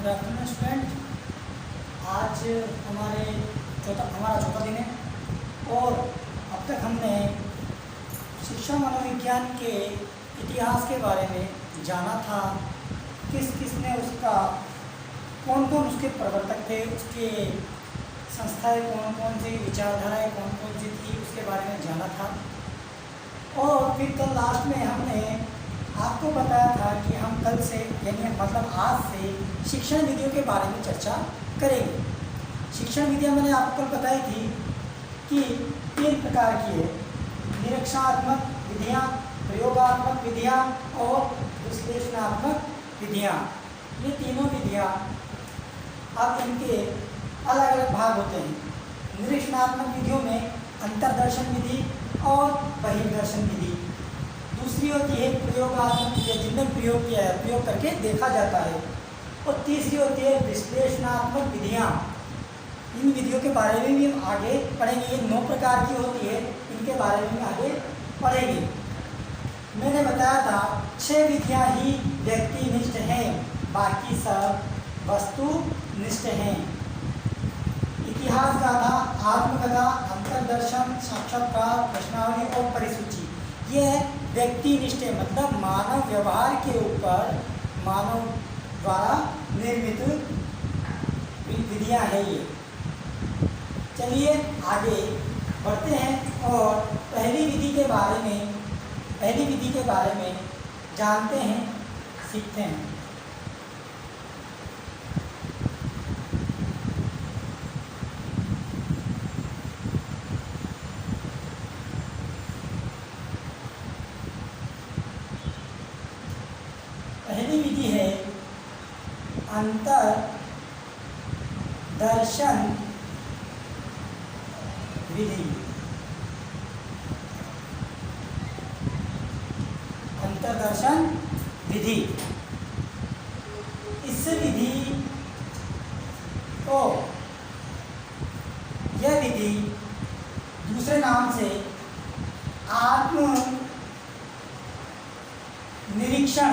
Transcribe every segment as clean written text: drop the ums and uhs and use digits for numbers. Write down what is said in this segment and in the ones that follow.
Good afternoon student. आज हमारा चौथा दिन है और अब तक हमने शिक्षा मनोविज्ञान के इतिहास के बारे में जाना था। किस किस ने उसका कौन कौन उसके प्रवर्तक थे, उसके संस्थाएं कौन कौन सी, विचारधाराएं कौन कौन सी थी, उसके बारे में जाना था। और फिर कल लास्ट में हमने आपको बताया था कि हम कल से यानी मतलब आज से शिक्षण विधियों के बारे में चर्चा करेंगे। शिक्षण विधियाँ मैंने आपको कल बताई थी कि 3 प्रकार की है: निरीक्षणात्मक विधियाँ, प्रयोगात्मक विधियाँ और विश्लेषणात्मक विधियाँ। ये तीनों विधियाँ अब इनके अलग अलग भाग होते हैं। निरीक्षणात्मक विधियों में अंतर्दर्शन विधि और बहिर्दर्शन विधि। दूसरी होती है प्रयोगात्मक विधियाँ, जिनमें प्रयोग किया है, प्रयोग करके देखा जाता है। और तीसरी होती है विश्लेषणात्मक विधियाँ। इन विधियों के बारे में भी हम आगे पढ़ेंगे। ये 9 प्रकार की होती है, इनके बारे में भी आगे पढ़ेंगे। मैंने बताया था 6 विधियाँ ही व्यक्तिनिष्ठ हैं, बाकी सब वस्तुनिष्ठ हैं। इतिहास गाथा, आत्मकथा, अंतर्दर्शन, साक्षात्कार, प्रश्नावली और परिसूची, ये व्यक्तिनिष्ठ है, मतलब मानव व्यवहार के ऊपर मानव द्वारा निर्मित विधियाँ हैं ये। चलिए आगे बढ़ते हैं और पहली विधि के बारे में जानते हैं, सीखते हैं। पहली विधि है अंतर्दर्शन विधि। अंतर्दर्शन विधि, इस विधि को, यह विधि दूसरे नाम से आत्म निरीक्षण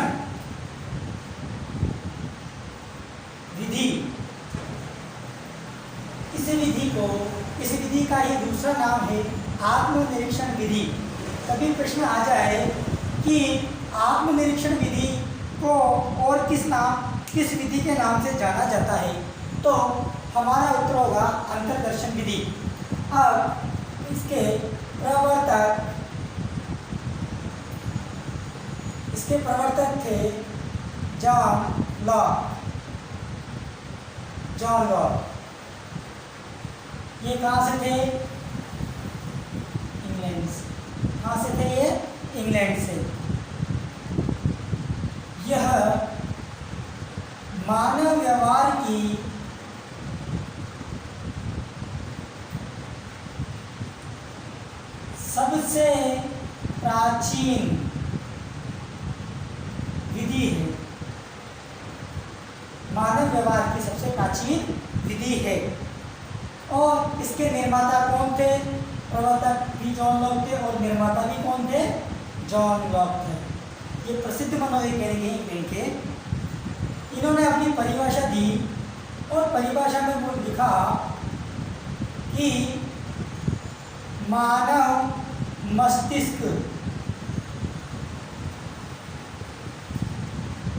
विधि, इस विधि का ही दूसरा नाम है आत्मनिरीक्षण विधि। कभी प्रश्न आ जाए कि आत्मनिरीक्षण विधि को और किस विधि के नाम से जाना जाता है, तो हमारा उत्तर होगा अंतर्दर्शन विधि। अब इसके प्रवर्तक थे जॉन लॉक। ये कहाँ से थे? इंग्लैंड से। कहाँ से थे ये? इंग्लैंड से। यह मानव व्यवहार की सबसे प्राचीन विधि है। मानव व्यवहार की सबसे प्राचीन विधि है। और इसके निर्माता कौन थे? प्रवर्तक भी जॉन लॉक थे और निर्माता भी कौन थे? जॉन लॉक थे। ये प्रसिद्ध मनोवैज्ञानिक हैं के। इन्होंने अपनी परिभाषा दी और परिभाषा में वो लिखा कि मानव मस्तिष्क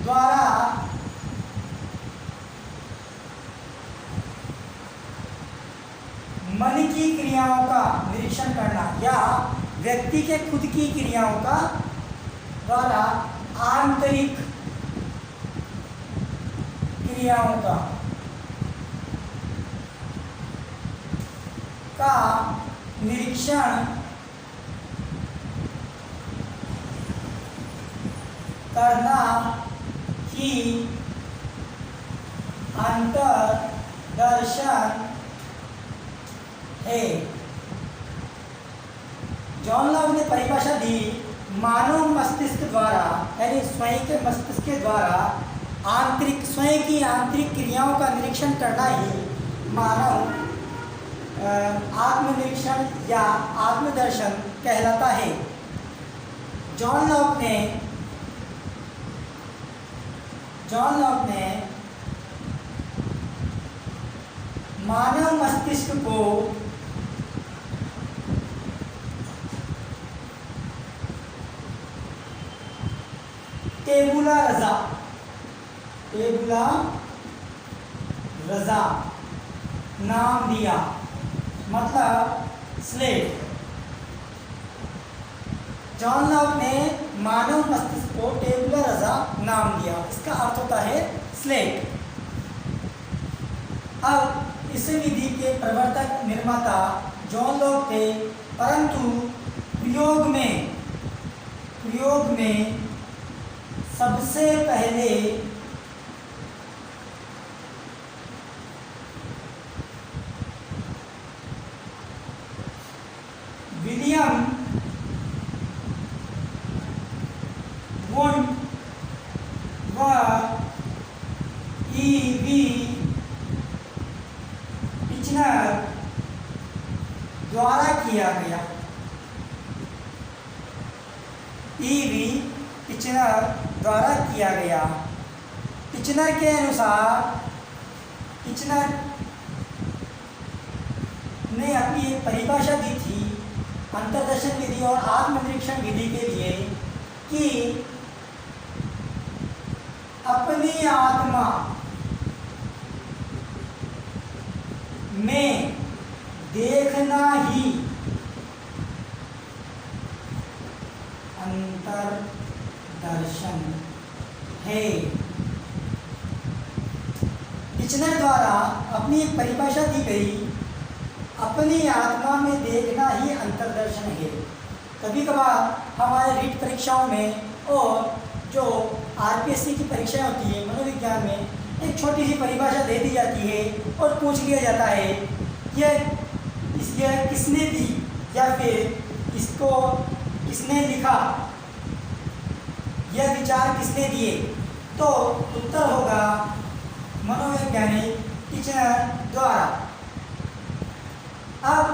द्वारा मन की क्रियाओं का निरीक्षण करना या व्यक्ति के खुद की क्रियाओं का द्वारा आंतरिक क्रियाओं का निरीक्षण करना ही अंतर्दर्शन है। जॉन लॉक ने परिभाषा दी, मानव मस्तिष्क द्वारा यानी स्वयं के मस्तिष्क के द्वारा स्वयं की आंतरिक क्रियाओं का निरीक्षण करना ही मानव आत्मनिरीक्षण या आत्मदर्शन कहलाता है। जॉन लॉक ने मानव मस्तिष्क को टेबुला रजा नाम दिया, मतलब स्लेट। जॉन लॉक ने मानव मस्तिष्क को टेबुला रजा नाम दिया, इसका अर्थ होता है स्लेट। अब इस विधि के प्रवर्तक निर्माता जॉन लॉक थे, परंतु प्रयोग में सबसे पहले विलियम वुंड व ई.वी. टिचनर द्वारा किया गया। ई.वी. टिचनर द्वारा किया गया। टिचनर के अनुसार, टिचनर ने अपनी एक परिभाषा दी थी अंतर्दर्शन विधि और आत्मनिरीक्षण विधि के लिए कि अपनी आत्मा में देखना ही अंतर्दर्शन है। टिचनर द्वारा अपनी एक परिभाषा दी गई, अपनी आत्मा में देखना ही अंतर्दर्शन है। कभी कभार हमारे रीट परीक्षाओं में और जो आरपीएससी की परीक्षाएं होती है मनोविज्ञान में, एक छोटी सी परिभाषा दे दी जाती है और पूछ लिया जाता है यह किसने दी या फिर इसको किसने लिखा, यह विचार किसने दिए। तो उत्तर होगा मनोवैज्ञानिक टिचनर द्वारा। अब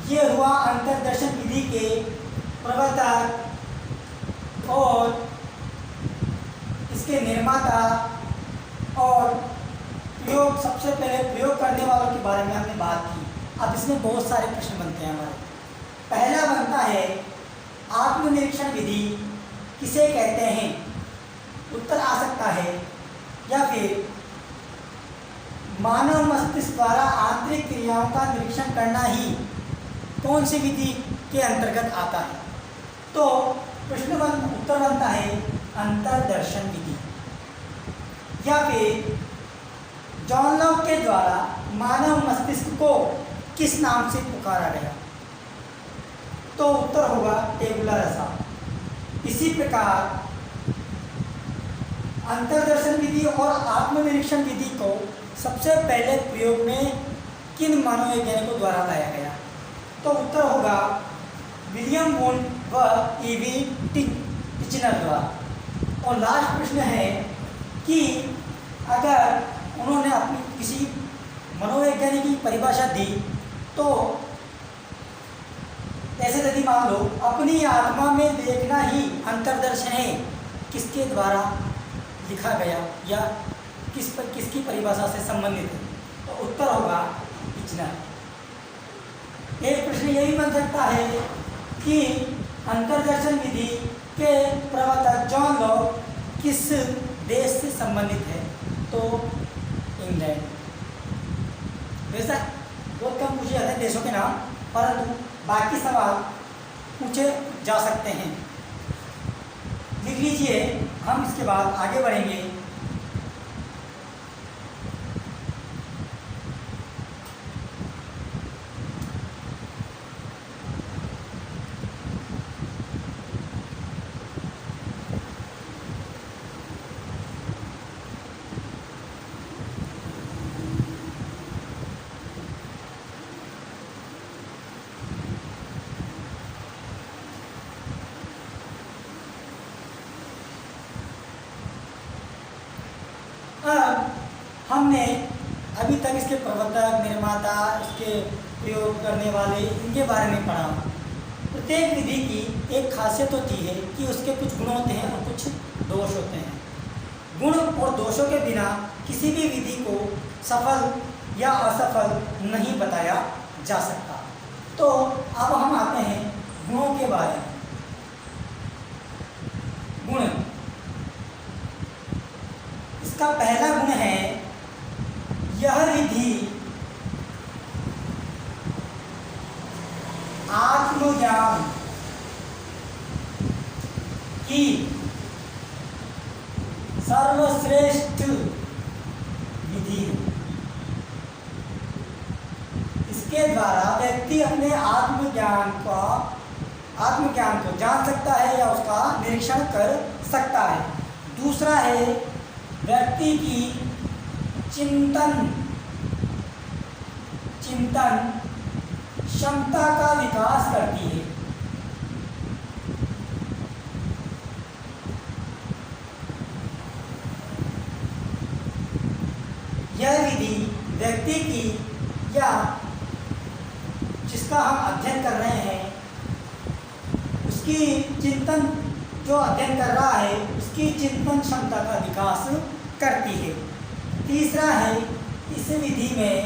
ये हुआ अंतर्दर्शन विधि के प्रवर्तक और इसके निर्माता और प्रयोग, सबसे पहले प्रयोग करने वालों के बारे में हमने बात की। अब इसमें बहुत सारे प्रश्न बनते हैं हमारे। पहला बनता है आत्मनिरीक्षण विधि किसे कहते हैं। उत्तर आ सकता है या फिर मानव मस्तिष्क द्वारा आंतरिक क्रियाओं का निरीक्षण करना ही कौन सी विधि के अंतर्गत आता है। तो उत्तर बनता है अंतर्दर्शन विधि। या फिर जॉन लॉक के द्वारा मानव मस्तिष्क को किस नाम से पुकारा गया। तो उत्तर होगा टेबुला रसा। इसी प्रकार अंतर्दर्शन विधि और आत्मनिरीक्षण विधि को सबसे पहले प्रयोग में किन मनोवैज्ञानिकों द्वारा लाया गया। तो उत्तर होगा विलियम वुंड व ई.वी. टिचनर द्वारा। और लास्ट प्रश्न है कि अगर उन्होंने अपनी किसी मनोवैज्ञानिक की परिभाषा दी, तो ऐसे यदि मान लो अपनी आत्मा में देखना ही अंतर्दर्शन है, किसके द्वारा लिखा गया या किसकी परिभाषा से संबंधित है। तो उत्तर होगा टिचनर। एक प्रश्न यह भी बन सकता है कि अंतर्दर्शन विधि के प्रवर्तक जॉन लॉक किस देश से संबंधित है। तो इंग्लैंड। वैसा बहुत कम पूछे जाते हैं देशों के नाम, परंतु बाकी सवाल पूछे जा सकते हैं। लिख लीजिए, हम इसके बाद आगे बढ़ेंगे। हमने अभी तक इसके प्रवर्तक, निर्माता, इसके प्रयोग करने वाले, इनके बारे में पढ़ा। प्रत्येक विधि की एक खासियत होती है कि उसके कुछ गुण होते हैं और कुछ दोष होते हैं। गुण और दोषों के बिना किसी भी विधि को सफल या असफल नहीं बताया जा सकता। तो अब हम आते हैं गुणों के बारे में। गुण, इसका पहला गुण है यह विधि आत्मज्ञान की सर्वश्रेष्ठ विधि है। इसके द्वारा व्यक्ति अपने आत्मज्ञान को जान सकता है या उसका निरीक्षण कर सकता है। दूसरा है व्यक्ति की चिंतन क्षमता का विकास करती है। यह विधि व्यक्ति की या जिसका हम अध्ययन कर रहे हैं उसकी चिंतन, जो अध्ययन कर रहा है उसकी चिंतन क्षमता का विकास करती है। तीसरा है इस विधि में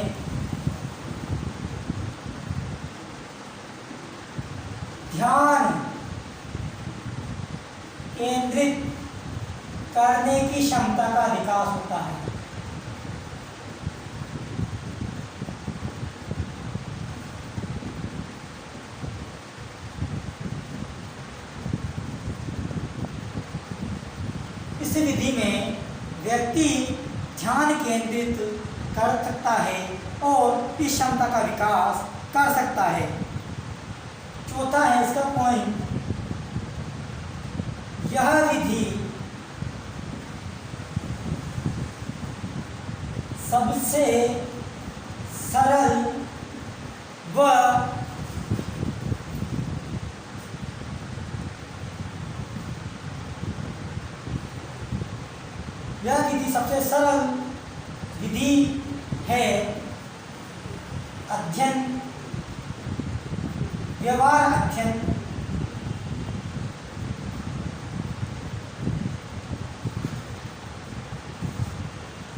ध्यान केंद्रित करने की क्षमता का विकास होता है। इस विधि में व्यक्ति ध्यान केंद्रित कर सकता है और इस क्षमता का विकास कर सकता है। चौथा है इसका पॉइंट, यह विधि सबसे सरल व यह विधि सबसे सरल विधि है अध्ययन, व्यवहार अध्ययन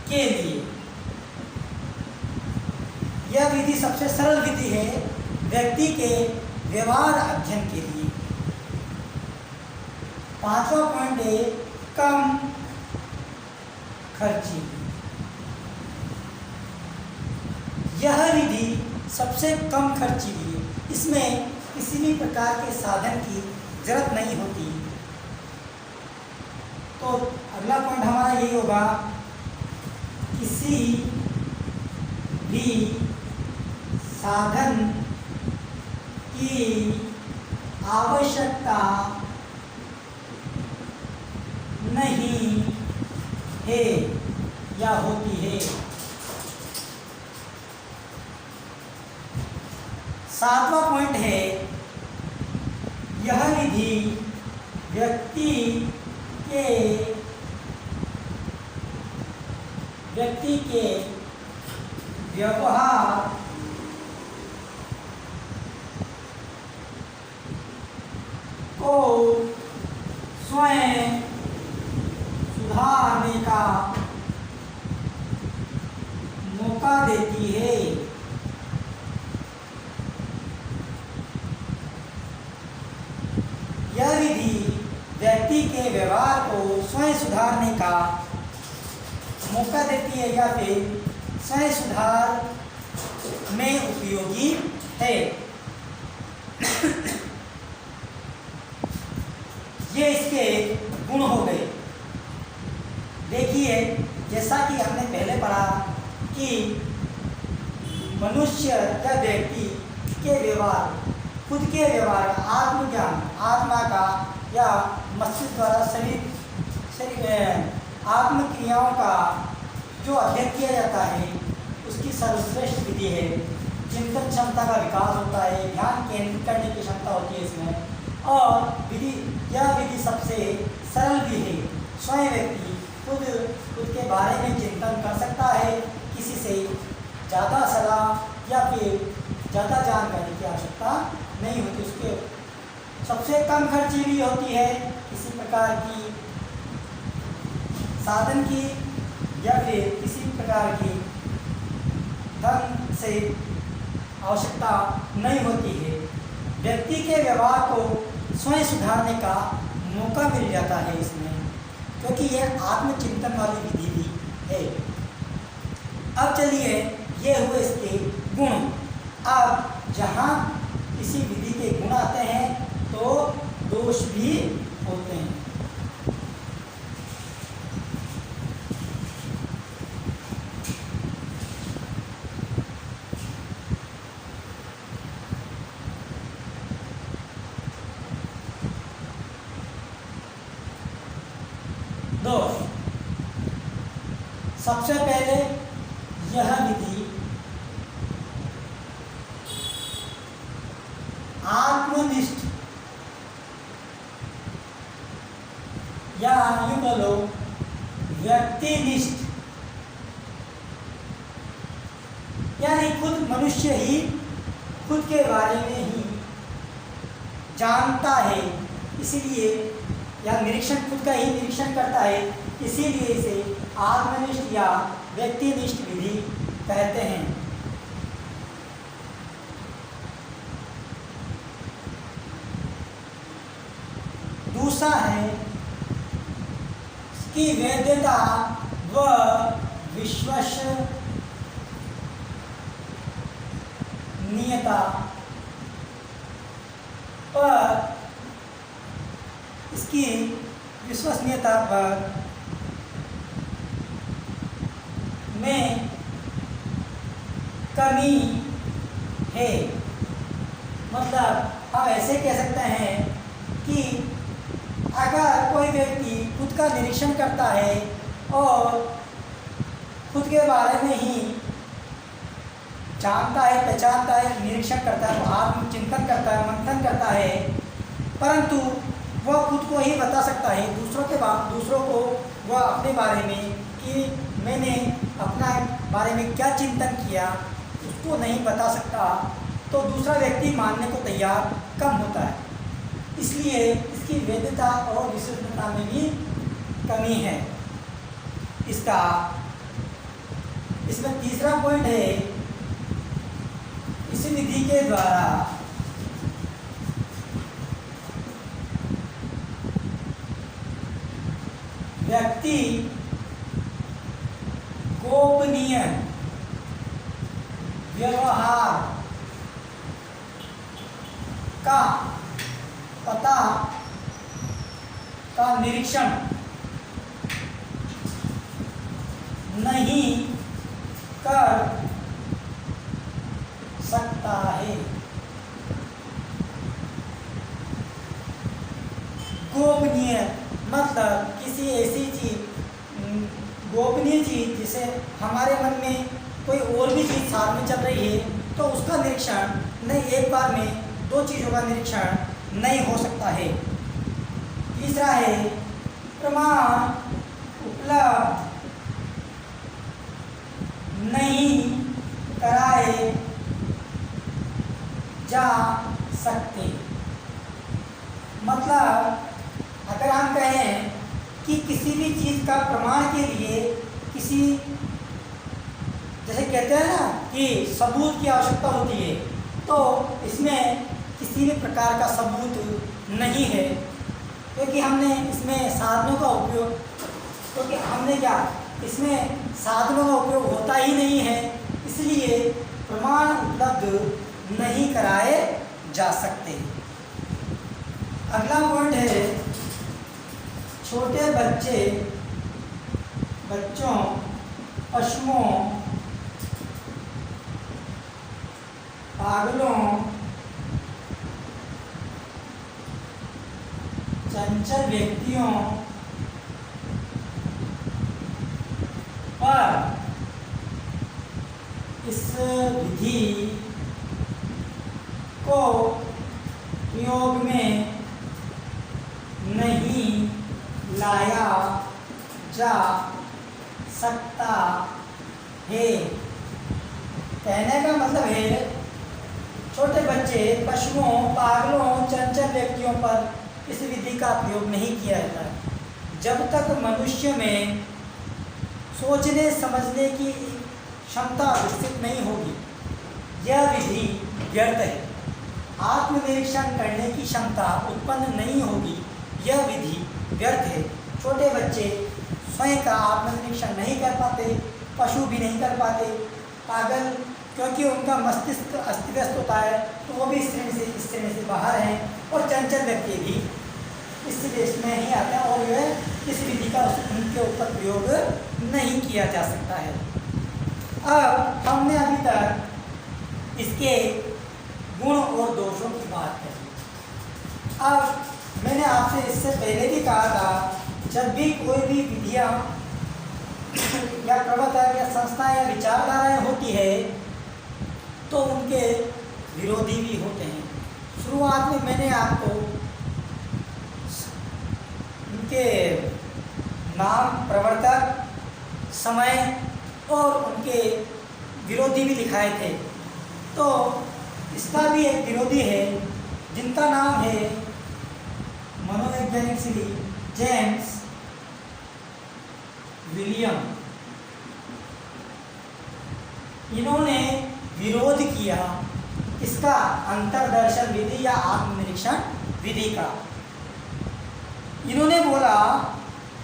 के लिए। यह विधि सबसे सरल विधि है व्यक्ति के व्यवहार अध्ययन के लिए। पांचवा पॉइंट है कम खर्ची। यह विधि सबसे कम खर्ची है, इसमें किसी भी प्रकार के साधन की जरूरत नहीं होती। तो अगला पॉइंट हमारा यही होगा, किसी भी साधन की आवश्यकता नहीं है या होती है। सातवां पॉइंट है यह विधि व्यक्ति के व्यवहार को स्वयं सुधारने का मौका देती है। यह विधि व्यक्ति के व्यवहार को स्वयं सुधारने का मौका देती है या फिर स्वयं सुधार में उपयोगी है। ये इसके गुण हो गए। देखिए, जैसा कि हमने पहले पढ़ा कि मनुष्य या व्यक्ति के व्यवहार, खुद के व्यवहार, आत्मज्ञान, आत्मा का या मस्तिष्क द्वारा शरीर आत्म क्रियाओं का जो अध्ययन किया जाता है उसकी सर्वश्रेष्ठ विधि है। चिंतन क्षमता का विकास होता है, ध्यान केंद्रित करने की क्षमता होती है इसमें, और यह विधि सबसे सरल भी है। स्वयं व्यक्ति खुद के बारे में चिंतन कर सकता है, किसी से ज़्यादा सलाह या फिर ज़्यादा जानकारी की आवश्यकता नहीं होती। उसके सबसे कम खर्ची भी होती है, किसी प्रकार की साधन की या फिर किसी प्रकार की ढंग से आवश्यकता नहीं होती है। व्यक्ति के व्यवहार को स्वयं सुधारने का मौका मिल जाता है इसमें, क्योंकि यह आत्मचिंतन वाली विधि भी है। अब चलिए, ये हुए इसके गुण। अब जहाँ किसी विधि के गुण आते हैं तो दोष भी होते हैं। दोष, सबसे पहले यह विधि आत्मनिष्ठ या यूं बोलो व्यक्तिनिष्ठ, यानी खुद मनुष्य ही खुद के बारे में ही जानता है, इसीलिए या निरीक्षण खुद का ही निरीक्षण करता है, इसीलिए इसे आत्मनिष्ठ या व्यक्तिनिष्ठ विधि कहते हैं। दूसरा है कि वैधता व विश्वसनीयता पर, इसकी विश्वसनीयता पर में कमी है। मतलब हम ऐसे कह सकते हैं कि अगर कोई व्यक्ति खुद का निरीक्षण करता है और खुद के बारे में ही जानता है, पहचानता है, निरीक्षण करता है, तो आत्मचिंतन करता है, मंथन करता है, परंतु वह खुद को ही बता सकता है, दूसरों को वह अपने बारे में कि मैंने अपना बारे में क्या चिंतन किया उसको नहीं बता सकता, तो दूसरा व्यक्ति मानने को तैयार कम होता है। इसलिए इसकी वैधता और विश्वसनीयता में भी कमी है। इसमें तीसरा पॉइंट है, इस विधि के द्वारा व्यक्ति गोपनीय व्यवहार का पता का निरीक्षण नहीं कर सकता है। गोपनीय मतलब किसी ऐसी चीज, गोपनीय चीज जिसे हमारे मन में कोई और भी चीज साथ में चल रही है तो उसका निरीक्षण नहीं, एक बार में दो चीजों का निरीक्षण नहीं हो सकता है। तीसरा है प्रमाण उपलब्ध नहीं कराए जा सकते। मतलब अगर हम कहें कि किसी भी चीज़ का प्रमाण के लिए किसी, जैसे कहते हैं ना कि सबूत की आवश्यकता होती है, तो इसमें किसी भी प्रकार का सबूत नहीं है, क्योंकि हमने इसमें साधनों का उपयोग, क्योंकि हमने क्या इसमें साधनों का उपयोग होता ही नहीं है, इसलिए प्रमाण उपलब्ध नहीं कराए जा सकते। अगला पॉइंट है छोटे बच्चों, पशुओं, पागलों, चंचल व्यक्तियों पर इस विधि को प्रयोग में नहीं लाया जा सकता है। कहने का मतलब है छोटे बच्चे, पशुओं, पागलों, चंचल व्यक्तियों पर इस विधि का प्रयोग नहीं किया जाता है। जब तक मनुष्य में सोचने समझने की क्षमता विकसित नहीं होगी, यह विधि व्यर्थ है। आत्मनिरीक्षण करने की क्षमता उत्पन्न नहीं होगी, यह विधि व्यर्थ है। छोटे बच्चे स्वयं का आत्मनिरीक्षण नहीं कर पाते, पशु भी नहीं कर पाते, पागल, क्योंकि उनका मस्तिष्क अस्त व्यस्त होता है, तो वो भी इस श्रेणी से बाहर हैं। और चंचल व्यक्ति भी इस देश में ही आते हैं और यह इस विधि का उनके ऊपर प्रयोग नहीं किया जा सकता है। अब हमने अभी तक इसके गुण और दोषों की बात करी। अब मैंने आपसे इससे पहले भी कहा था, जब भी कोई भी विधियाँ या प्रवर्तक या संस्थाएं या विचारधाराएँ होती है तो उनके विरोधी भी होते हैं। शुरुआत में मैंने आपको उनके नाम, प्रवर्तक, समय और उनके विरोधी भी लिखाए थे। तो इसका भी एक विरोधी है जिनका नाम है मनोवैज्ञानिक श्री जेम्स विलियम। इन्होंने विरोध किया इसका अंतर्दर्शन विधि या आत्मनिरीक्षण विधि का। इन्होंने बोला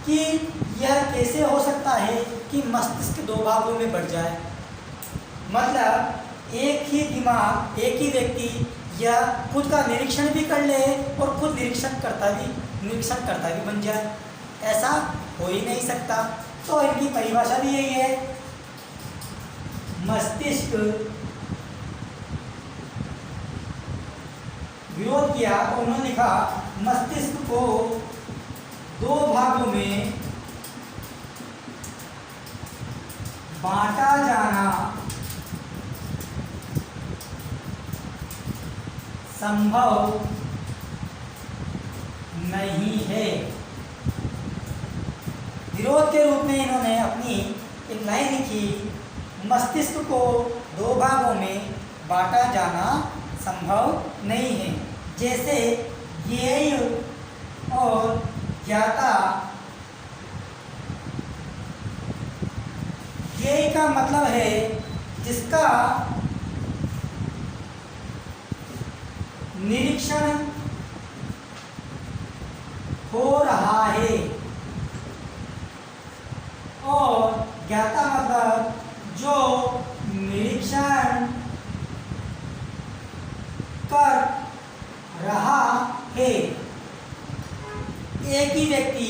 कि यह कैसे हो सकता है कि मस्तिष्क दो भागों में बढ़ जाए, मतलब एक ही दिमाग, एक ही व्यक्ति यह खुद का निरीक्षण भी कर ले और खुद निरीक्षण करता भी बन जाए। ऐसा हो ही नहीं सकता। तो इनकी परिभाषा भी यही है, मस्तिष्क विरोध किया तो उन्होंने लिखा मस्तिष्क को दो भागों में बांटा जाना संभव नहीं है। विरोध के रूप में इन्होंने अपनी एक लाइन लिखी, मस्तिष्क को दो भागों में बांटा जाना संभव नहीं है। जैसे ज्ञेय और ज्ञाता। ज्ञेय का मतलब है जिसका निरीक्षण हो रहा है, और ज्ञाता मतलब जो निरीक्षण कर रहा है। एक ही व्यक्ति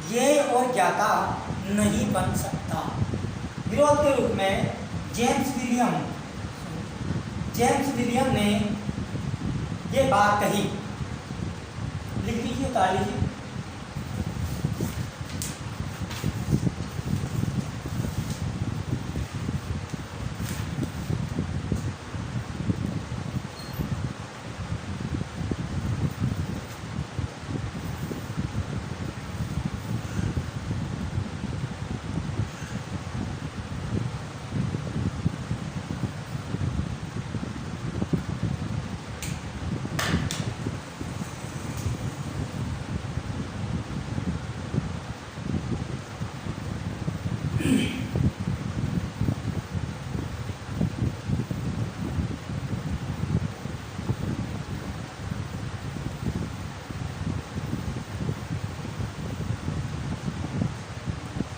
ज्ञेय और ज्ञाता नहीं बन सकता। विरोध के रूप में जेम्स विलियम ने ये बात कही। लिख लीजिए, उतार लीजिए।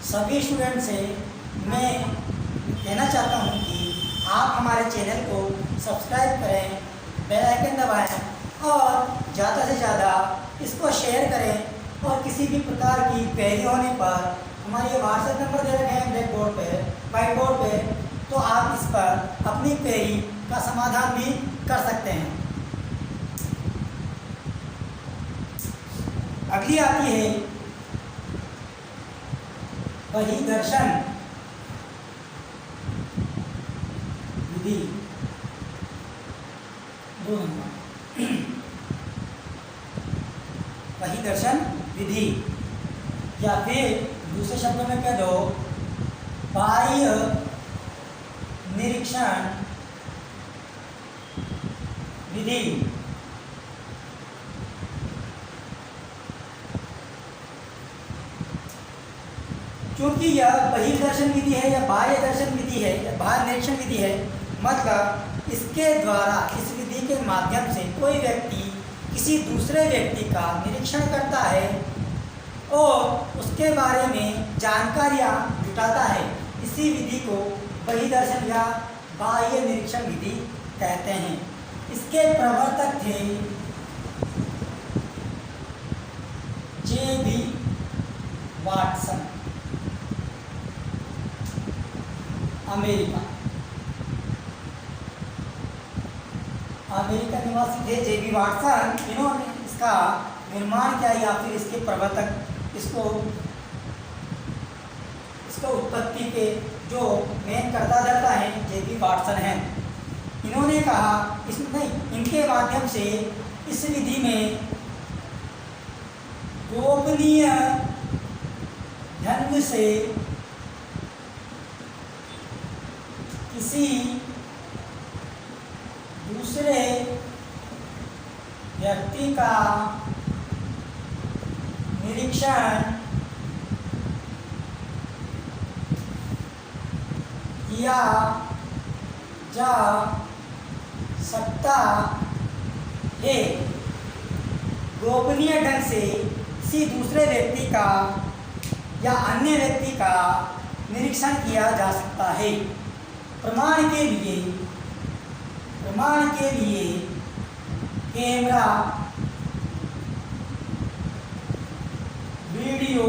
सभी स्टूडेंट से मैं कहना चाहता हूँ कि आप हमारे चैनल को सब्सक्राइब करें, बेल आइकन दबाएं और ज़्यादा से ज़्यादा इसको शेयर करें। और किसी भी प्रकार की क्वेरी होने पर हमारे व्हाट्सएप नंबर दे रखे हैं ब्लैक बोर्ड पे, वाइट बोर्ड पे, तो आप इस पर अपनी क्वेरी का समाधान भी कर सकते हैं। अगली आती है बहिर्दर्शन विधि। बहिर्दर्शन विधि, या फिर दूसरे शब्दों में कह दो बाह्य निरीक्षण विधि। क्योंकि यह बहिर्दर्शन विधि है या बाह्य दर्शन विधि है या बाह्य निरीक्षण विधि है, मतलब इसके द्वारा, इस विधि के माध्यम से कोई व्यक्ति किसी दूसरे व्यक्ति का निरीक्षण करता है और उसके बारे में जानकारियाँ जुटाता है। इसी विधि को बहिर्दर्शन या बाह्य निरीक्षण विधि कहते हैं। इसके प्रवर्तक थे जे.बी. वाटसन, अमेरिका निवासी थे जे.बी. वाटसन। इन्होंने इसका निर्माण किया या फिर इसके प्रवर्तक, इसको उत्पत्ति के जो मेन कर्ता धर्ता हैं जे.बी. वाटसन हैं। इन्होंने कहा इनके माध्यम से इस विधि में गोपनीय ढंग से किसी दूसरे व्यक्ति का निरीक्षण किया जा सकता है। गोपनीय ढंग से किसी दूसरे व्यक्ति का या अन्य व्यक्ति का निरीक्षण किया जा सकता है। प्रमाण के लिए camera, video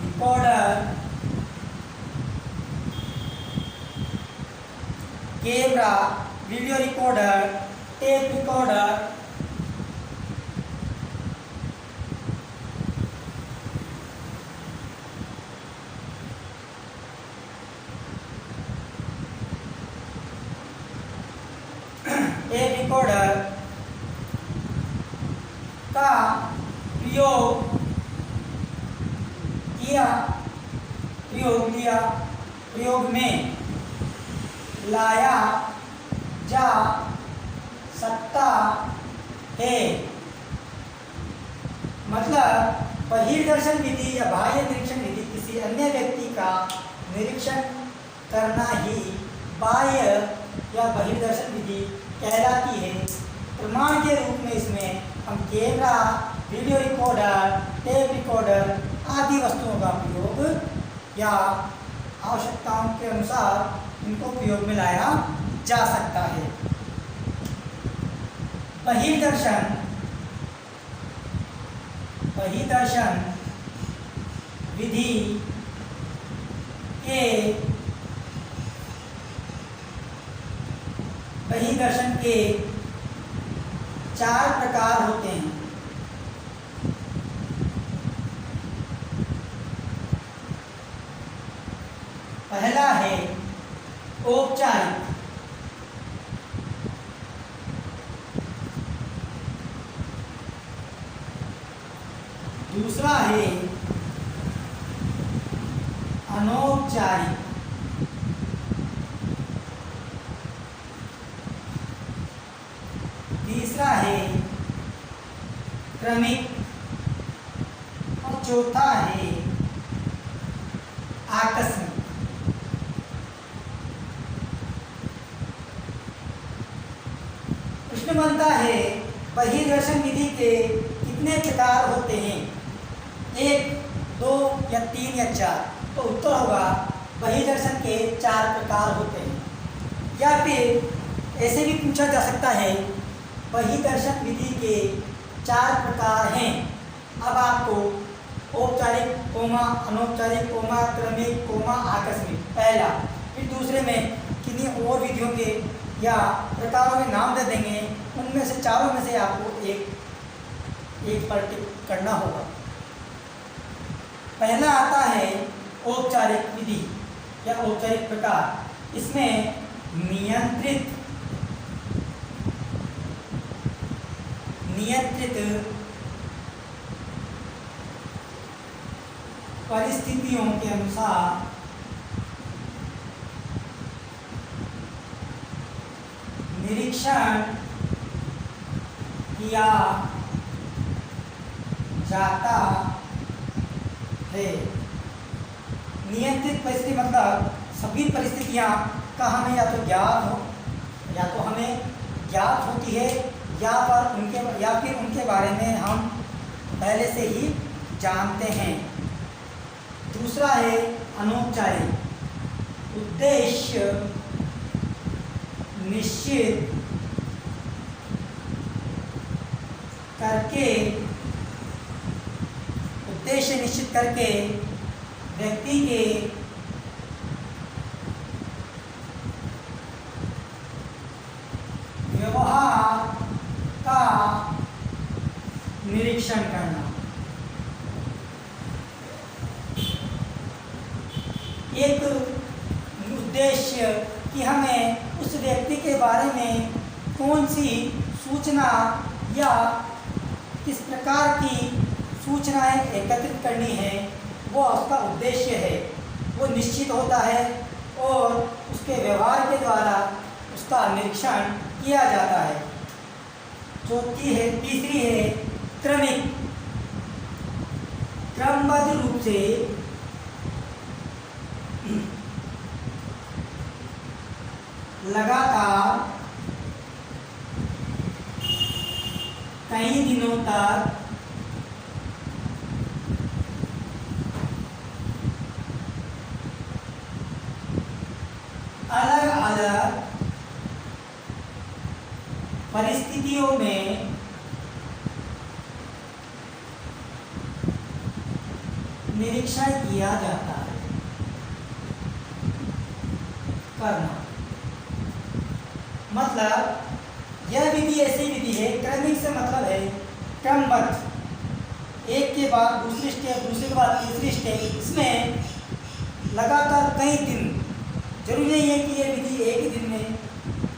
recorder, tape recorder, का प्रयोग में लाया जा सकता है। मतलब बहिर्दर्शन विधि या बाह्य निरीक्षण विधि किसी अन्य व्यक्ति का निरीक्षण करना ही बाह्य या बहिर्दर्शन विधि कहलाती है। प्रमाण के रूप में इसमें हम camera, video recorder, tape recorder आदि वस्तुओं का प्रयोग या आवश्यकताओं के अनुसार इनको प्रयोग में लाया जा सकता है। बहिर्दर्शन विधि के 4 प्रकार होते हैं। पहला है औपचारिक, दूसरा है अनौपचारिक, तीसरा है क्रमिक और चौथा है आकस्मिक। प्रश्न बनता है बहिर्दर्शन विधि के कितने प्रकार होते हैं? 1, 2 या 3 या 4? तो उत्तर होगा बहिर्दर्शन के 4 प्रकार होते हैं। या फिर ऐसे भी पूछा जा सकता है बहिर्दर्शन विधि के 4 प्रकार हैं। अब आपको औपचारिक कोमा, अनौपचारिक कोमा, क्रमिक कोमा, आकस्मिक पहला, फिर दूसरे में किन्हीं और विधियों के या प्रकारों के नाम दे देंगे। उनमें से चारों में से आपको एक पर टिक करना होगा। पहला आता है औपचारिक विधि या औपचारिक प्रकार। इसमें नियंत्रित परिस्थितियों के अनुसार निरीक्षण किया जाता है। नियंत्रित परिस्थिति मतलब सभी परिस्थितियाँ का हमें या तो ज्ञात हो, या तो हमें ज्ञात होती है या फिर उनके बारे में हम पहले से ही जानते हैं। दूसरा है अनौपचारिक, उद्देश्य निश्चित करके व्यक्ति के व्यवहार का निरीक्षण करना। एक उद्देश्य कि हमें उस व्यक्ति के बारे में कौन सी सूचना या किस प्रकार की सूचनाएं एकत्रित करनी है, वो उसका उद्देश्य है, वो निश्चित होता है और उसके व्यवहार के द्वारा उसका निरीक्षण किया जाता है। तीसरी है क्रमबद्ध रूप से लगातार कई दिनों तक अलग अलग परिस्थितियों में निरीक्षण किया जाता है। करना मतलब यह विधि ऐसी विधि है, क्रमिक से मतलब है क्रमबद्ध, एक के बाद दूसरी स्टेप, दूसरे के बाद तीसरी स्टेप, इसमें लगातार कई दिन, जरूरी नहीं है कि यह विधि एक ही दिन में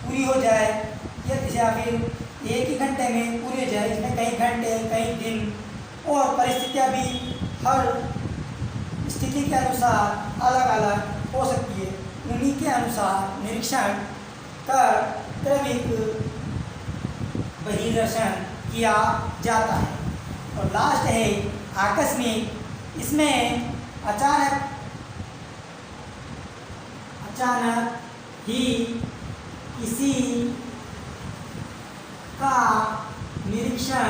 पूरी हो जाए या फिर एक ही घंटे में पूरी हो जाए। इसमें कई घंटे, कई दिन और परिस्थितियाँ भी हर स्थिति के अनुसार अलग अलग हो सकती है। उन्हीं के अनुसार निरीक्षण कर क्रमिक बहिर्दर्शन किया जाता है। और लास्ट है आकस्मिक, इसमें अचानक ही किसी का निरीक्षण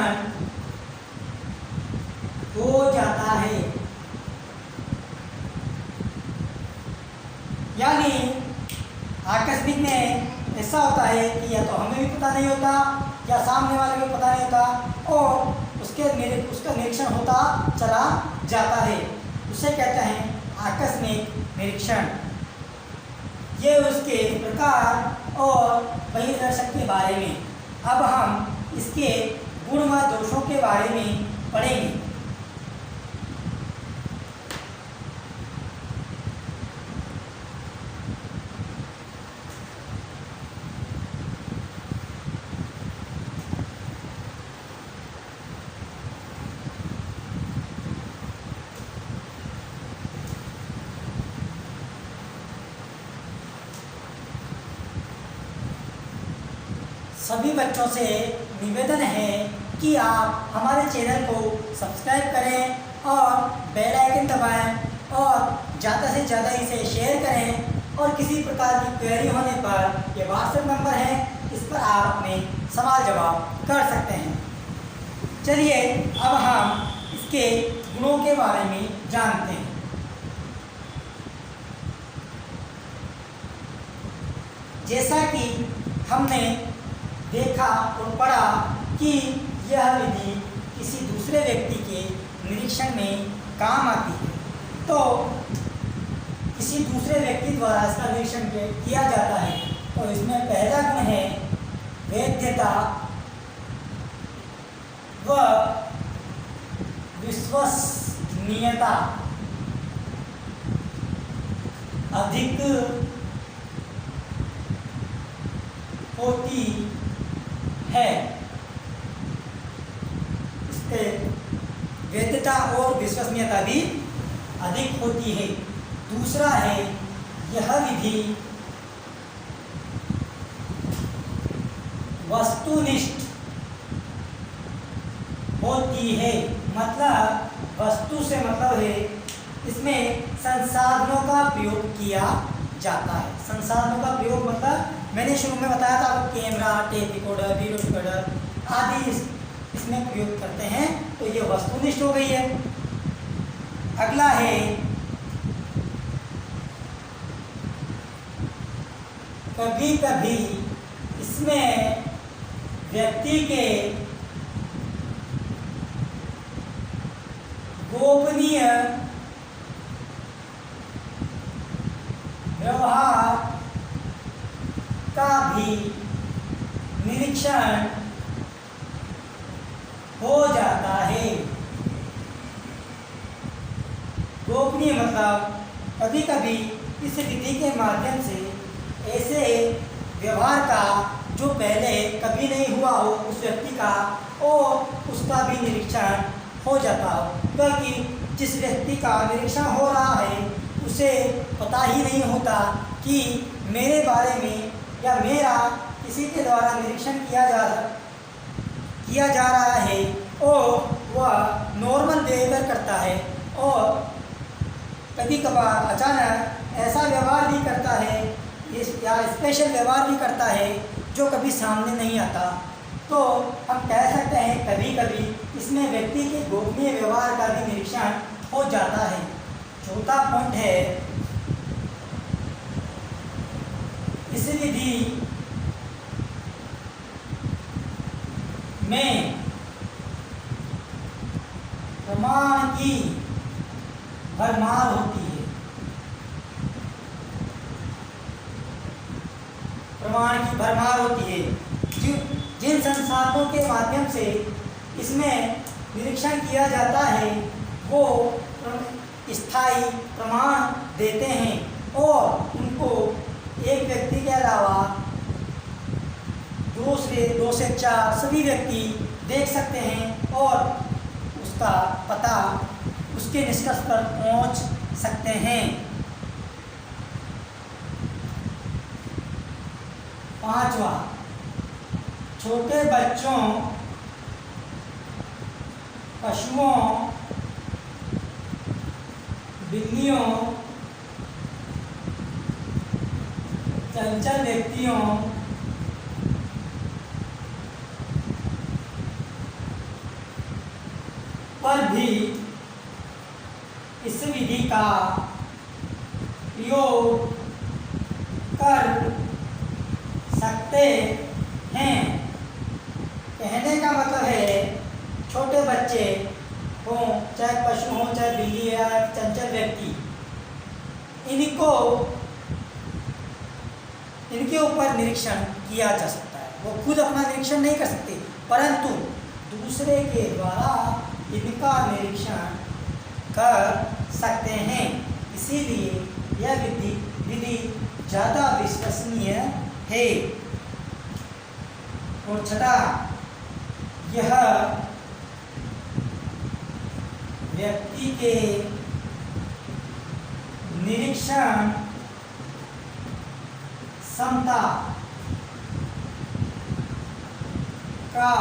हो जाता है, यानी आकस्मिक में ऐसा होता है कि या तो हमें भी पता नहीं होता या सामने वाले को पता नहीं होता और उसका निरीक्षण होता चला जाता है। उसे कहते हैं आकस्मिक निरीक्षण। ये उसके प्रकार और बहिर्दर्शन के बारे में। अब हम इसके गुण व दोषों के बारे में पढ़ेंगे। सभी बच्चों से निवेदन है कि आप हमारे चैनल को सब्सक्राइब करें और बेल आइकन दबाएं और ज़्यादा से ज़्यादा इसे शेयर करें। और किसी प्रकार की क्वेरी होने पर ये व्हाट्सएप नंबर है, इस पर आप अपने सवाल जवाब कर सकते हैं। चलिए अब हम इसके गुणों के बारे में जानते हैं। जैसा कि हमने देखा और पढ़ा कि यह विधि किसी दूसरे व्यक्ति के निरीक्षण में काम आती है, तो किसी दूसरे व्यक्ति द्वारा इसका निरीक्षण किया जाता है। तो इसमें पहला गुण है वैधता व विश्वसनीयता। अधिक होती है, इससे वैधता और विश्वसनीयता भी अधिक होती है। दूसरा है यह विधि वस्तुनिष्ठ होती है, मतलब वस्तु से मतलब है इसमें संसाधनों का प्रयोग किया जाता है। संसाधनों का प्रयोग मतलब मैंने शुरू में बताया था आपको, camera, tape recorder, video recorder आदि इसमें प्रयोग करते हैं। तो ये वस्तुनिष्ठ हो गई है। अगला है कभी कभी इसमें व्यक्ति के गोपनीय व्यवहार का भी निरीक्षण हो जाता है। गोपनीय मतलब कभी कभी इस विधि के माध्यम से ऐसे व्यवहार का जो पहले कभी नहीं हुआ हो उस व्यक्ति का, और उसका भी निरीक्षण हो जाता हो। क्योंकि जिस व्यक्ति का निरीक्षण हो रहा है उसे पता ही नहीं होता कि मेरे बारे में या मेरा किसी के द्वारा निरीक्षण किया जा रहा है, और वह नॉर्मल बिहेवियर करता है और कभी कभार अचानक ऐसा व्यवहार भी करता है या स्पेशल व्यवहार भी करता है जो कभी सामने नहीं आता। तो हम कह सकते हैं कभी कभी इसमें व्यक्ति के गोपनीय व्यवहार का भी निरीक्षण हो जाता है। चौथा पॉइंट है इस विधि में प्रमाण की भरमार होती है। प्रमाण की भरमार होती है। जिन संसाधनों के माध्यम से इसमें निरीक्षण किया जाता है वो स्थायी प्रमाण देते हैं, और उनको एक व्यक्ति के अलावा दो से चार सभी व्यक्ति देख सकते हैं और उसका पता, उसके निष्कर्ष पर पहुंच सकते हैं। पांचवा, छोटे बच्चों, पशुओं, बिल्लियों, चंचल व्यक्तियों, पर भी इस विधि का प्रयोग कर सकते हैं। कहने का मतलब है छोटे बच्चे हों, चाहे पशु हों, चाहे बिल्ली या चंचल व्यक्ति, इनके ऊपर निरीक्षण किया जा सकता है। वो खुद अपना निरीक्षण नहीं कर सकते, परंतु दूसरे के द्वारा इनका निरीक्षण कर सकते हैं। इसीलिए यह विधि ज़्यादा विश्वसनीय है। और छठा, यह व्यक्ति के निरीक्षण क्षमता का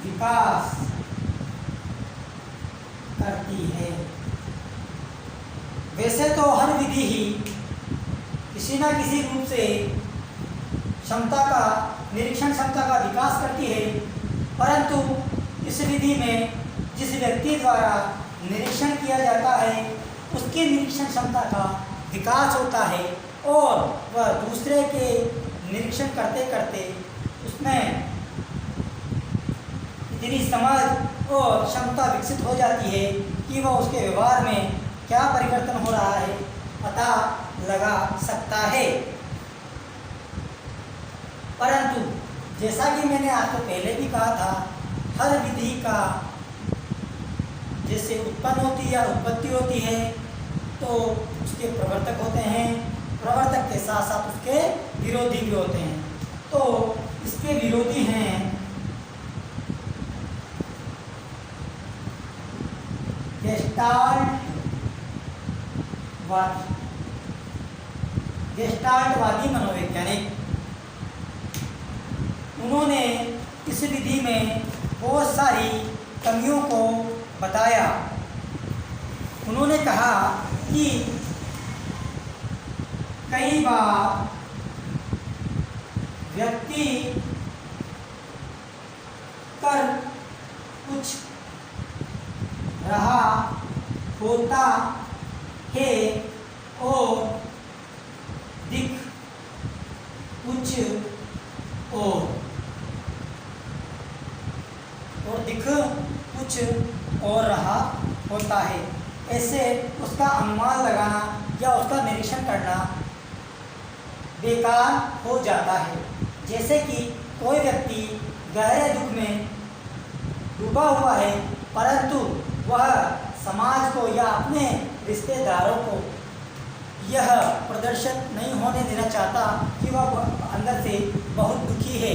विकास करती है। वैसे तो हर विधि ही किसी न किसी रूप से क्षमता का, निरीक्षण क्षमता का विकास करती है, परंतु इस विधि में जिस व्यक्ति द्वारा निरीक्षण किया जाता है उसके निरीक्षण क्षमता का विकास होता है और वह दूसरे के निरीक्षण करते करते उसमें इतनी समझ और क्षमता विकसित हो जाती है कि वह उसके व्यवहार में क्या परिवर्तन हो रहा है पता लगा सकता है। परंतु जैसा कि मैंने आपको पहले भी कहा था, हर विधि का जैसे उत्पन्न होती है या उत्पत्ति होती है तो उसके प्रवर्तक होते हैं, प्रवर्तक के साथ साथ उसके विरोधी भी होते हैं। तो इसके विरोधी हैं गेस्टाल्टवादी मनोवैज्ञानिक। उन्होंने इस विधि में बहुत सारी कमियों को बताया। उन्होंने कहा कि कई बार व्यक्ति कर कुछ रहा होता है और दिख कुछ और दिख कुछ और रहा होता है। ऐसे उसका अनुमान लगाना या उसका निरीक्षण करना बेकार हो जाता है। जैसे कि कोई व्यक्ति गहरे दुख में डूबा हुआ है, परंतु वह समाज को या अपने रिश्तेदारों को यह प्रदर्शित नहीं होने देना चाहता कि वह अंदर से बहुत दुखी है,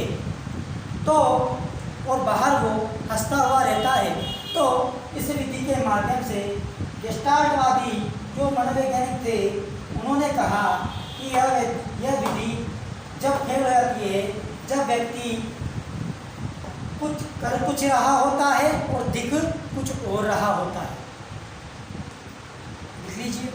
तो और बाहर वो हंसता हुआ रहता है। तो इस विधि के माध्यम से गेस्टाल्टवादी जो मनोवैज्ञानिक थे, उन्होंने कहा कि यह विधि जब फेल हो जाती है, जब व्यक्ति कुछ कर कुछ रहा होता है और दिख कुछ और रहा होता है। लिख लीजिए।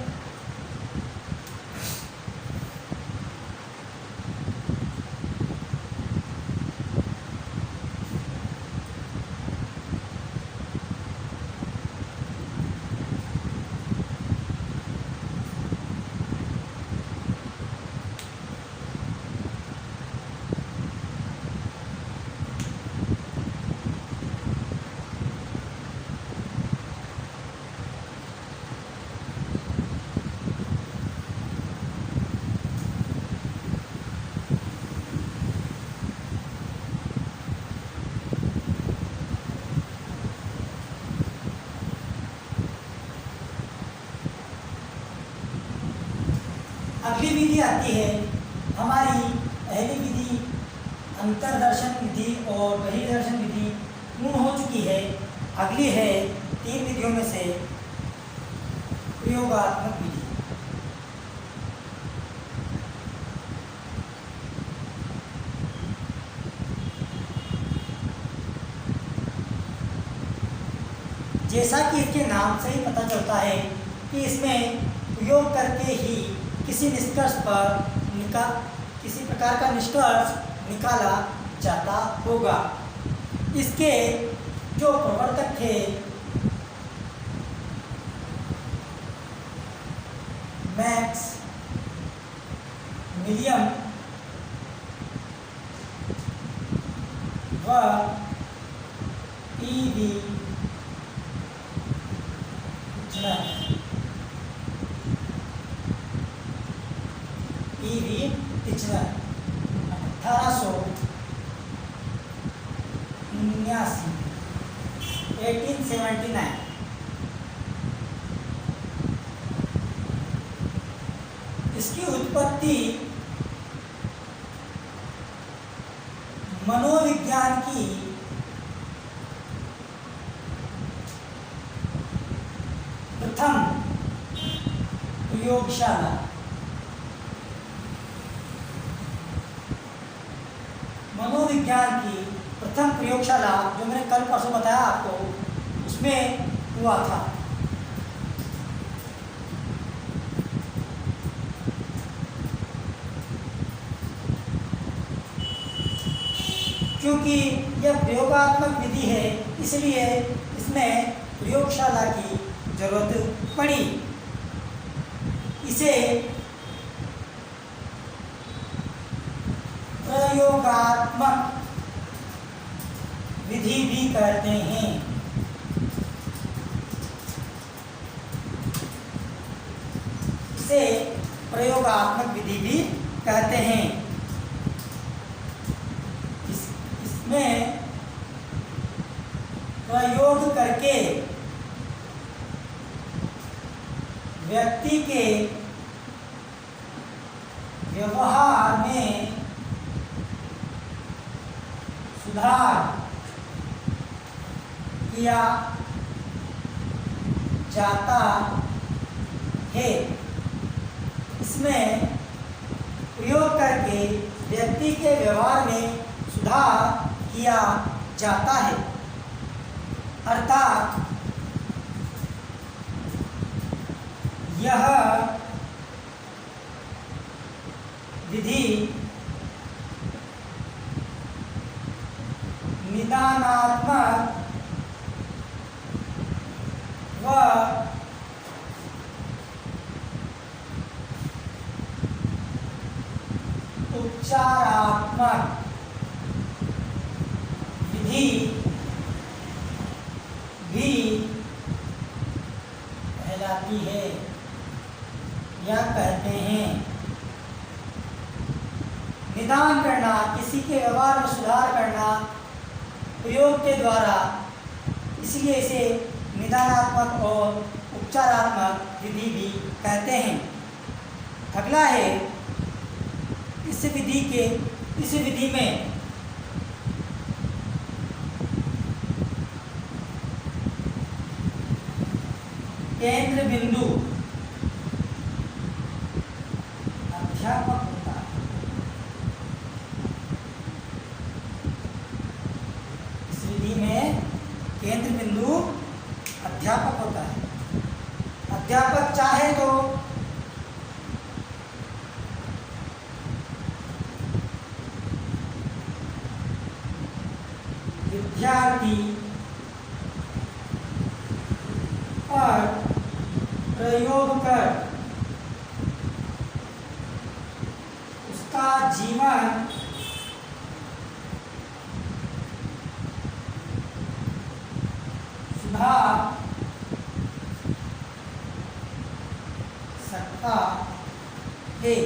अगली विधि आती है हमारी पहली विधि अंतर्दर्शन विधि और बहिर्दर्शन विधि पूर्ण हो चुकी है। अगली है 3 विधियों में से प्रयोगात्मक विधि। जैसा कि इसके नाम से ही पता चलता है कि इसमें प्रयोग करके ही किसी प्रकार का निष्कर्ष निकाला जाता होगा। इसके जो प्रवर्तक थे मैक्स मिलियम व ई.वी. टिचनर 1879 इसकी उत्पत्ति मनोविज्ञान की प्रथम प्रयोगशाला मनोविज्ञान की प्रथम प्रयोगशाला जो मैंने कल परसों बताया आपको, उसमें हुआ था। क्योंकि यह प्रयोगात्मक विधि है, इसलिए इसमें प्रयोगशाला की जरूरत पड़ी। इसे प्रयोगात्मक विधि भी कहते हैं। इसे प्रयोगात्मक विधि भी कहते हैं। इसमें प्रयोग करके व्यक्ति के व्यवहार में सुधार किया जाता है। इसमें प्रयोग करके व्यक्ति के व्यवहार में सुधार किया जाता है, अर्थात यह विधि निदानात्मक व उपचारात्मक विधि भी कहलाती है या कहते हैं। निदान करना, किसी के व्यवहार में सुधार करना प्रयोग के द्वारा, इसलिए इसे निदानात्मक और उपचारात्मक विधि भी कहते हैं। अगला है इस विधि में केंद्र बिंदु अध्यापक होता है। इस विधि में केंद्र बिंदु अध्यापक होता है। अध्यापक चाहे तो विद्यार्थी पर प्रयोग कर उसका जीवन सुधार सकता है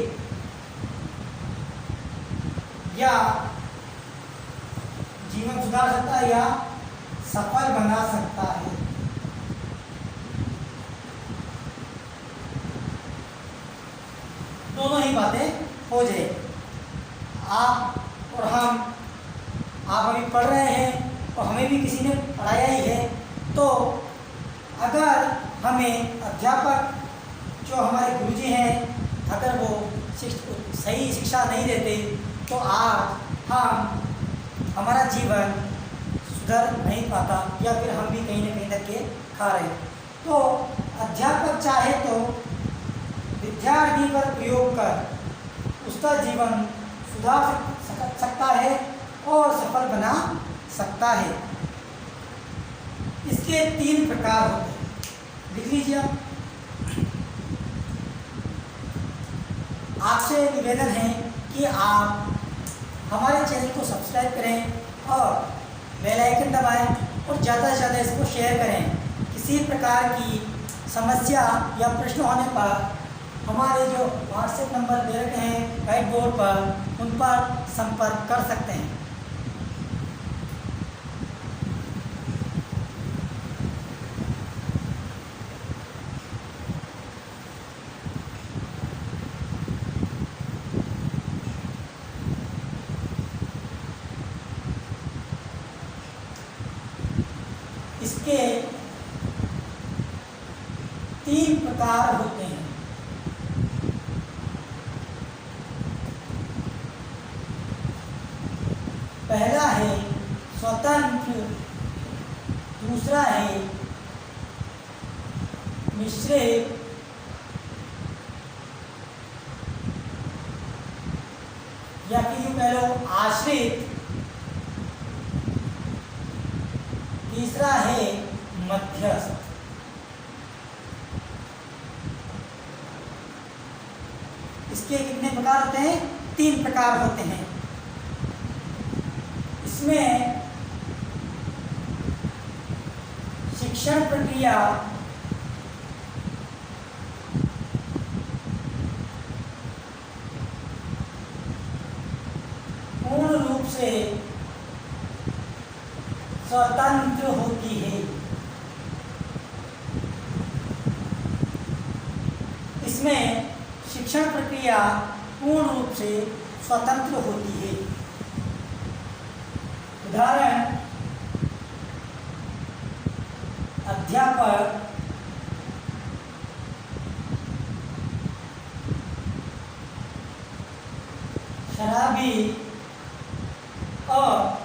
या जीवन सुधार सकता है या सफल बना सकता है। दोनों ही बातें हो जाए। आप और आप अभी पढ़ रहे हैं और हमें भी किसी ने पढ़ाया ही है, तो अगर हमें अध्यापक जो हमारे गुरुजी हैं अगर वो सही शिक्षा नहीं देते तो आज हमारा जीवन सुधर नहीं पाता या फिर हम भी कहीं ना कहीं धक्के खा रहे। तो अध्यापक चाहे तो विद्यार्थी पर प्रयोग कर उसका जीवन सुधार सकता है और सफल बना सकता है। इसके 3 प्रकार होते हैं, लिख लीजिए आप। आपसे निवेदन है कि आप हमारे चैनल को सब्सक्राइब करें और बेल आइकन दबाएं और ज़्यादा से ज़्यादा इसको शेयर करें। किसी प्रकार की समस्या या प्रश्न होने पर हमारे जो व्हाट्सएप नंबर दे रखे हैं व्हाइट बोर्ड पर, उन पर संपर्क कर सकते हैं। इसके 3 प्रकार होते हैं। पहला है स्वतंत्र, दूसरा है मिश्रित, या फिर यूं कह लो आश्रित, तीसरा है मध्यस्थ। इसके कितने प्रकार होते हैं? 3 प्रकार होते हैं। इसमें शिक्षण प्रक्रिया पूर्ण रूप से स्वतंत्र होती है। इसमें शिक्षण प्रक्रिया पूर्ण रूप से स्वतंत्र होती है। उदाहरण, अध्यापक शराबी और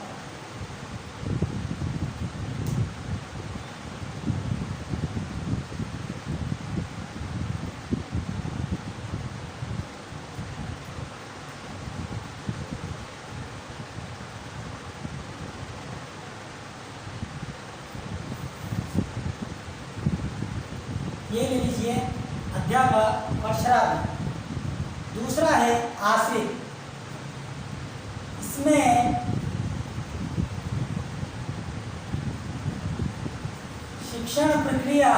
अध्यापक और शराबी। दूसरा है आश्रित, इसमें शिक्षण प्रक्रिया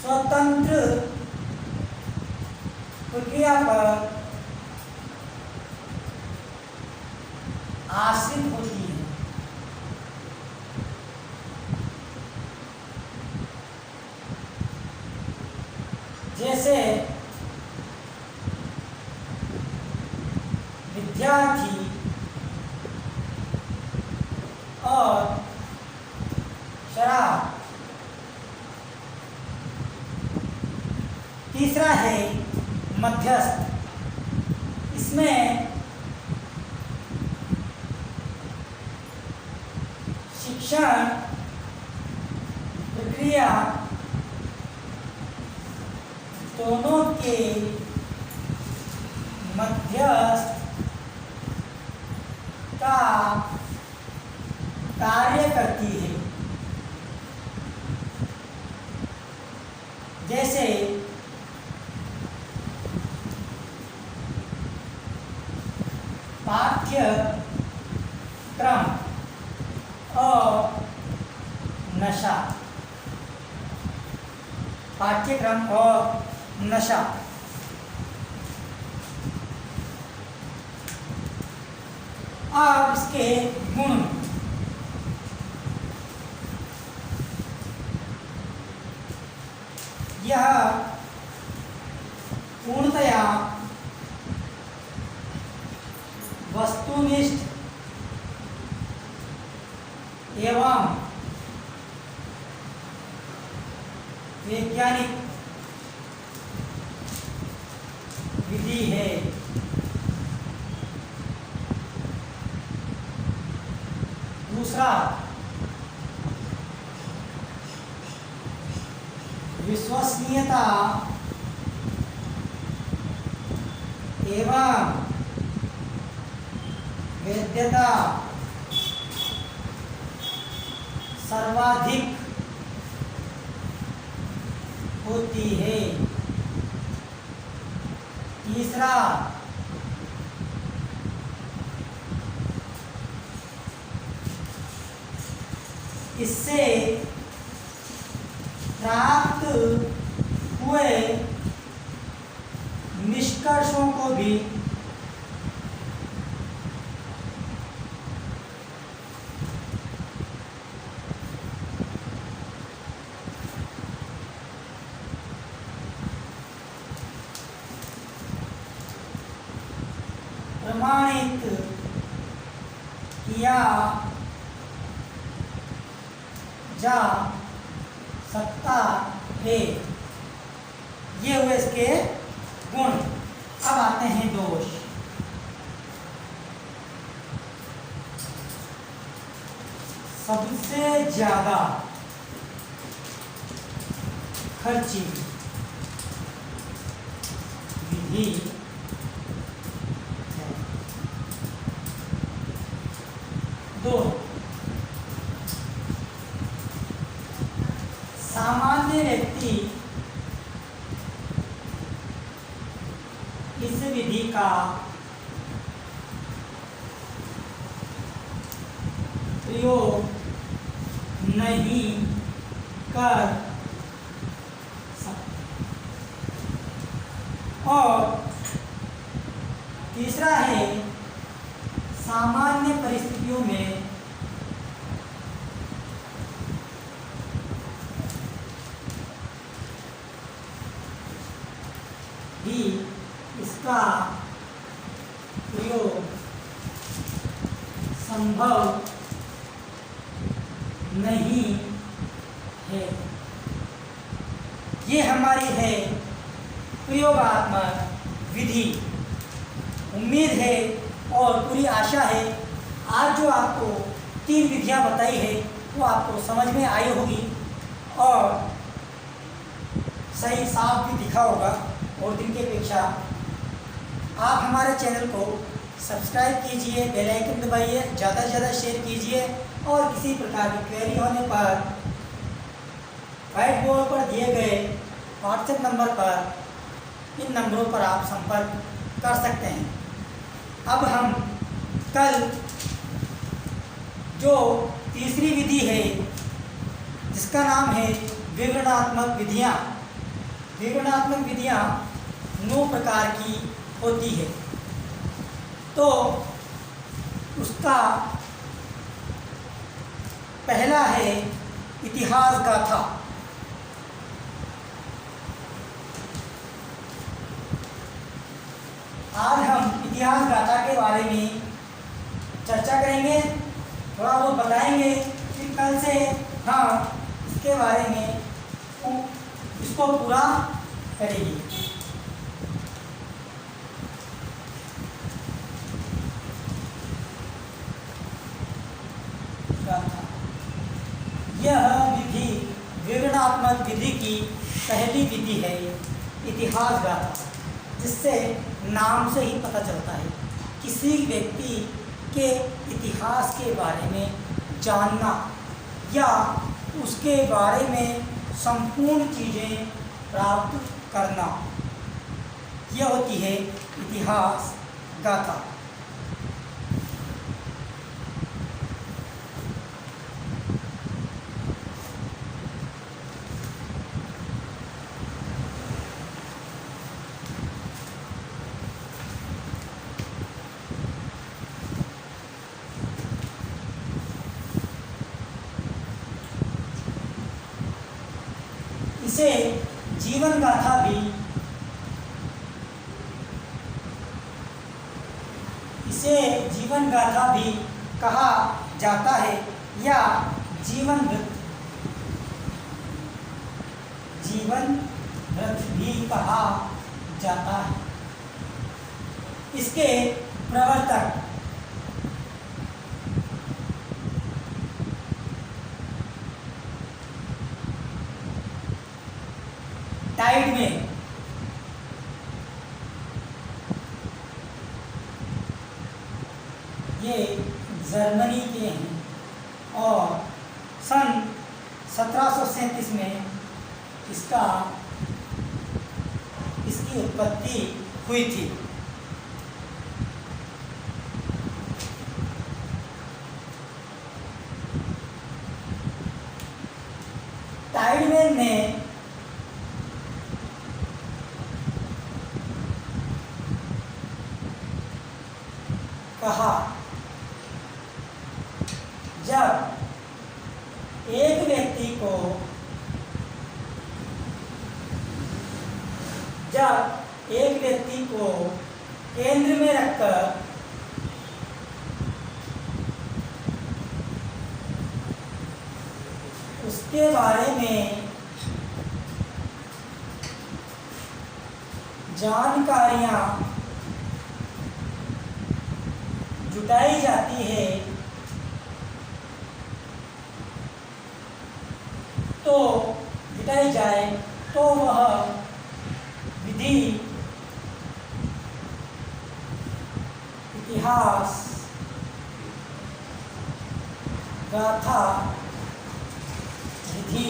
स्वतंत्र प्रक्रिया पर आश्रित होती है। जैसे विद्यार्थी और शराब। तीसरा है मध्यस्थ, इसमें शिक्षण प्रक्रिया दोनों के मध्यस्थ का कार्य करती है। जैसे पाठ्यक्रम और नशा। पाठ्यक्रम और नशा। अब इसके गुण। यह पूर्णतया वस्तुनिष्ठ एवं वैज्ञानिक विधि है। दूसरा, विश्वसनीयता एवं वैधता सर्वाधिक होती है। तीसरा, इससे प्राप्त हुए निष्कर्षों को भी प्रमाणित किया जा सकता है। ये हुए इसके गुण। अब आते हैं दोष। सबसे ज्यादा खर्ची विधि है। दो, सामान्य व्यक्ति इस विधि का प्रयोग नहीं कर सकते। और तीसरा है, सामान्य परिस्थितियों में भी इसका प्रयोग संभव नहीं है। ये हमारी है प्रयोगात्मक विधि। उम्मीद है और पूरी आशा है आज जो आपको 3 विधियां बताई है वो आपको समझ में आई होगी और सही साफ भी दिखा होगा। और दिन की अपेक्षा आप हमारे चैनल को सब्सक्राइब कीजिए, बेल आइकन दबाइए, ज़्यादा से ज़्यादा शेयर कीजिए और किसी प्रकार की क्वेरी होने पर व्हाइट बोर्ड पर दिए गए व्हाट्सएप नंबर पर, इन नंबरों पर आप संपर्क कर सकते हैं। अब हम कल जो तीसरी विधि है जिसका नाम है विवरणात्मक विधियाँ। विवरणात्मक विधियाँ 9 प्रकार की होती है। तो उसका पहला है इतिहास गाथा। आज हम इतिहास गाथा के बारे में चर्चा करेंगे, थोड़ा बहुत बताएंगे, फिर कल से हम इसके बारे में इसको पूरा करेंगे। यह विधि विवरणात्मक विधि की पहली विधि है इतिहास गाथा, जिससे नाम से ही पता चलता है किसी व्यक्ति के इतिहास के बारे में जानना या उसके बारे में संपूर्ण चीज़ें प्राप्त करना, यह होती है इतिहास गाथा। इसे जीवन गाथा भी कहा जाता है या जीवन वृत्त भी कहा जाता है। इसके प्रवर्तक टाइड में ये जर्मनी के हैं और सन 1737 में इसकी उत्पत्ति हुई थी। टाइडमैन ने कहा, जब एक व्यक्ति को केंद्र में रखकर उसके बारे में जानकारियां जुटाई जाती है तो वह विधि इतिहास गाथा विधि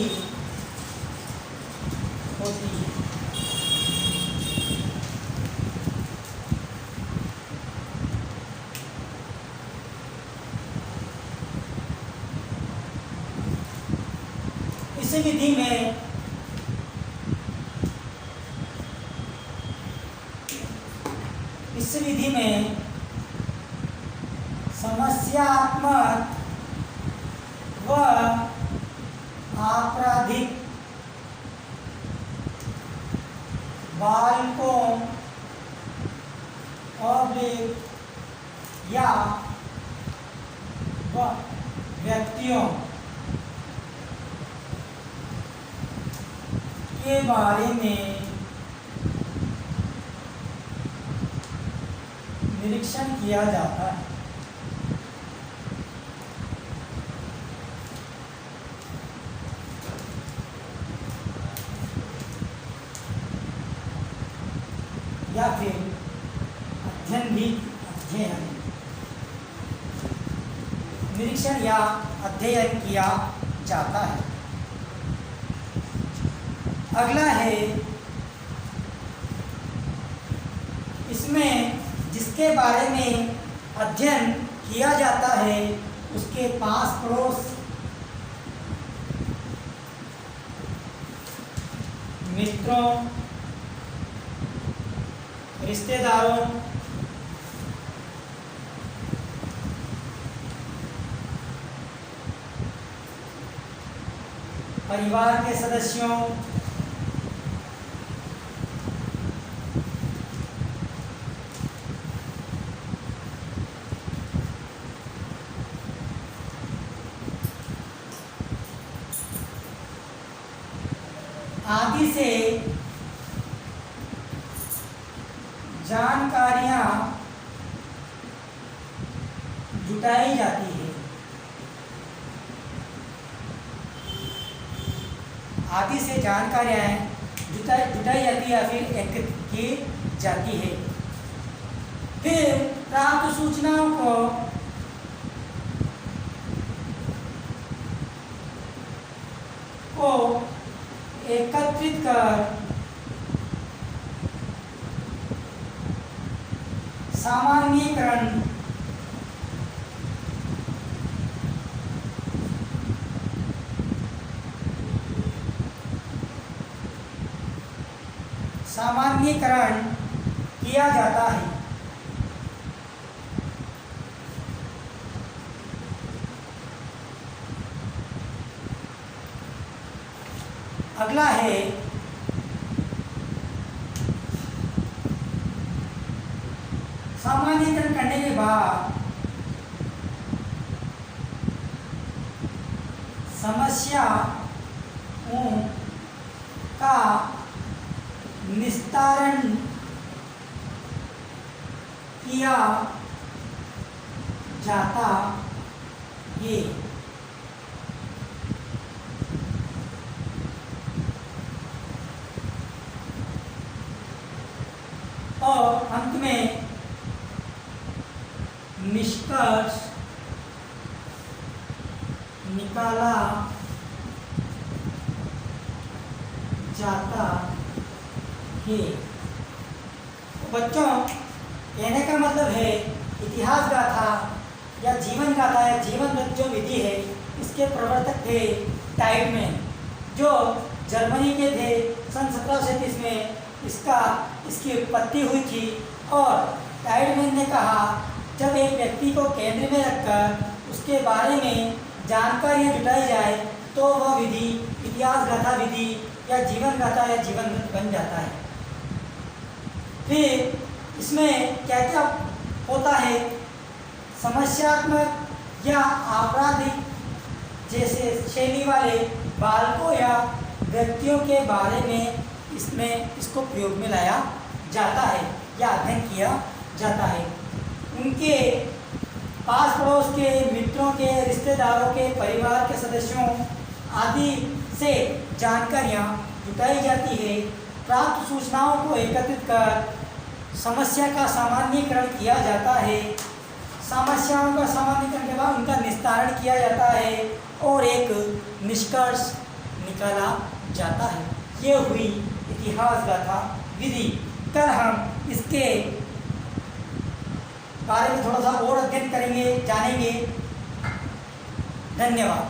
होती है। इस विधि में समस्यात्मक व आपराधिक बालकों या व्यक्तियों के बारे में निरीक्षण किया जाता है। या फिर अध्ययन, निरीक्षण या अध्ययन किया जाता है। अगला है, इसमें जिसके बारे में अध्ययन किया जाता है उसके पास पड़ोस, मित्रों, रिश्तेदारों, परिवार के सदस्यों, आदि से जानकारियां जुटाई जाती है। आदि से जानकारियां जुटाई जाती है या फिर एकत्रित की जाती है। फिर प्राप्त सूचनाओं को एकत्रित कर सामान्यीकरण किया जाता है। अगला है, सामान्यीकरण करने के बाद समस्याओं का निस्तारण किया जाता है। और अंत में निष्कर्ष निकाला जाता है। बच्चों, कहने का मतलब है इतिहास गाथा या जीवन गाथा या जीवन जो विधि है, इसके प्रवर्तक थे टाइडमैन, जो जर्मनी के थे। सन 1737 में इसकी उत्पत्ति हुई थी। और टाइडमैन ने कहा, जब एक व्यक्ति को केंद्र में रखकर उसके बारे में जानकारियाँ जुटाई जाए तो वह विधि इतिहास गाथा विधि या जीवन गाथा या जीवन बन जाता है। फिर इसमें क्या क्या होता है, समस्यात्मक या आपराधिक जैसे शैली वाले बालकों या व्यक्तियों के बारे में इसको प्रयोग में लाया जाता है या अध्ययन किया जाता है। उनके पास पड़ोस के, मित्रों के, रिश्तेदारों के, परिवार के सदस्यों आदि से जानकारियाँ जुटाई जाती है। प्राप्त सूचनाओं को एकत्रित कर समस्या का सामान्यीकरण किया जाता है। समस्याओं का सामान्यीकरण के बाद उनका निस्तारण किया जाता है और एक निष्कर्ष निकाला जाता है। ये हुई इतिहास गाथा विधि। कल हम इसके बारे में थोड़ा सा और अध्ययन करेंगे, जानेंगे। धन्यवाद।